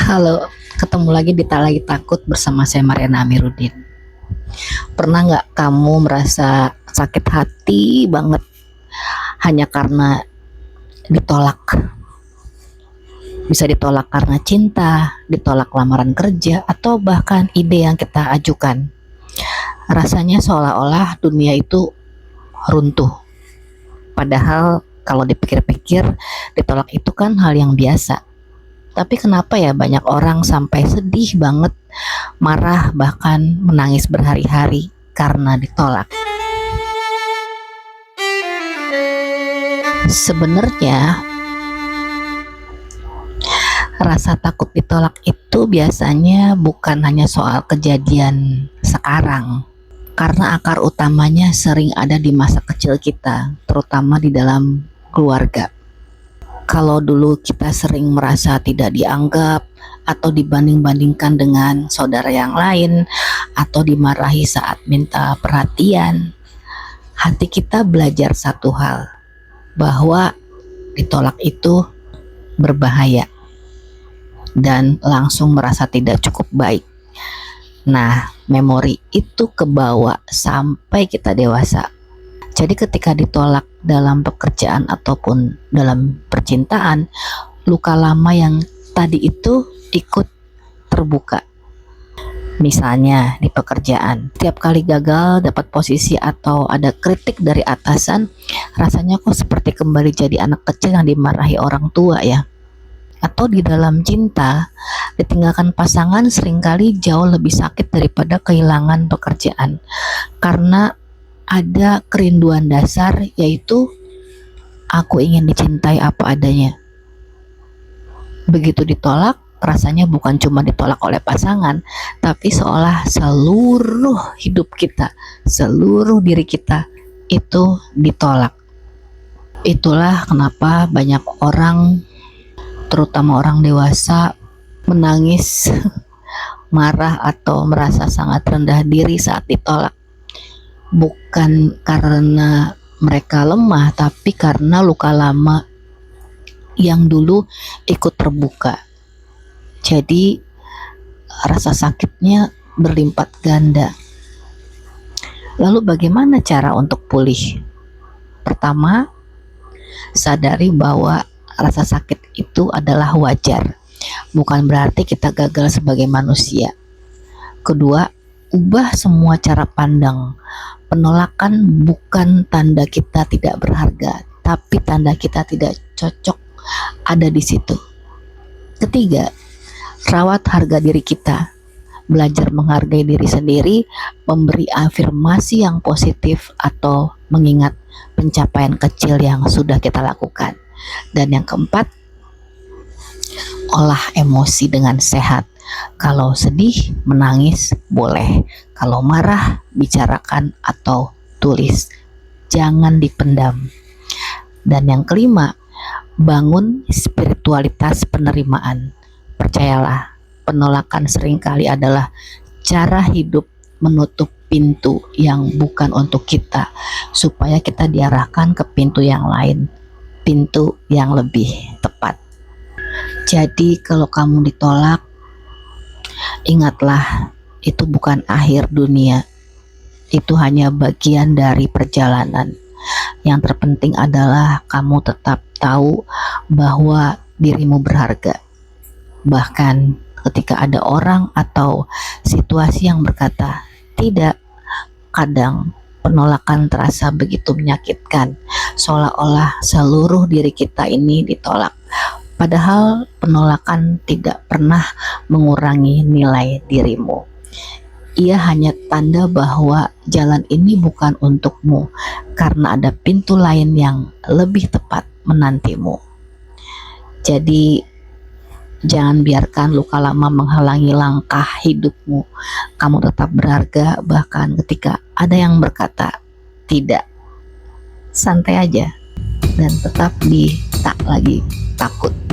Halo, ketemu lagi di Tak Lagi Takut bersama saya Mariana Amiruddin. Pernah nggak kamu merasa sakit hati banget hanya karena ditolak? Bisa ditolak karena cinta, ditolak lamaran kerja, atau bahkan ide yang kita ajukan. Rasanya seolah-olah dunia itu runtuh. Padahal kalau dipikir-pikir, ditolak itu kan hal yang biasa. Tapi kenapa ya banyak orang sampai sedih banget, marah, bahkan menangis berhari-hari karena ditolak? Sebenarnya rasa takut ditolak itu biasanya bukan hanya soal kejadian sekarang, karena akar utamanya sering ada di masa kecil kita, terutama di dalam keluarga. Kalau dulu kita sering merasa tidak dianggap atau dibanding-bandingkan dengan saudara yang lain, atau dimarahi saat minta perhatian, hati kita belajar satu hal, bahwa ditolak itu berbahaya dan langsung merasa tidak cukup baik. Nah, memori itu kebawa sampai kita dewasa. Jadi ketika ditolak dalam pekerjaan ataupun dalam percintaan, luka lama yang tadi itu ikut terbuka. Misalnya di pekerjaan, tiap kali gagal dapat posisi atau ada kritik dari atasan, rasanya kok seperti kembali jadi anak kecil yang dimarahi orang tua ya. Atau di dalam cinta, ditinggalkan pasangan seringkali jauh lebih sakit daripada kehilangan pekerjaan, karena ada kerinduan dasar, yaitu aku ingin dicintai apa adanya. Begitu ditolak, rasanya bukan cuma ditolak oleh pasangan, tapi seolah seluruh hidup kita, seluruh diri kita itu ditolak. Itulah kenapa banyak orang, terutama orang dewasa, menangis, marah atau merasa sangat rendah diri saat ditolak. Bukan karena mereka lemah, tapi karena luka lama yang dulu ikut terbuka. Jadi rasa sakitnya berlipat ganda. Lalu bagaimana cara untuk pulih? Pertama, sadari bahwa rasa sakit itu adalah wajar, bukan berarti kita gagal sebagai manusia. Kedua, ubah semua cara pandang. Penolakan bukan tanda kita tidak berharga, tapi tanda kita tidak cocok ada di situ. Ketiga, rawat harga diri kita. Belajar menghargai diri sendiri, memberi afirmasi yang positif, atau mengingat pencapaian kecil yang sudah kita lakukan. Dan yang keempat, olah emosi dengan sehat. Kalau sedih, menangis boleh. Kalau marah, bicarakan atau tulis. Jangan dipendam. Dan yang kelima, bangun spiritualitas penerimaan. Percayalah, penolakan seringkali adalah cara hidup menutup pintu yang bukan untuk kita, supaya kita diarahkan ke pintu yang lain, pintu yang lebih tepat. Jadi kalau kamu ditolak, ingatlah, itu bukan akhir dunia. Itu hanya bagian dari perjalanan. Yang terpenting adalah kamu tetap tahu bahwa dirimu berharga. Bahkan ketika ada orang atau situasi yang berkata tidak, kadang penolakan terasa begitu menyakitkan, seolah-olah seluruh diri kita ini ditolak. Padahal penolakan tidak pernah mengurangi nilai dirimu. Ia hanya tanda bahwa jalan ini bukan untukmu, karena ada pintu lain yang lebih tepat menantimu. Jadi jangan biarkan luka lama menghalangi langkah hidupmu. Kamu tetap berharga, bahkan ketika ada yang berkata tidak. Santai aja dan tetap di Tak Lagi Takut.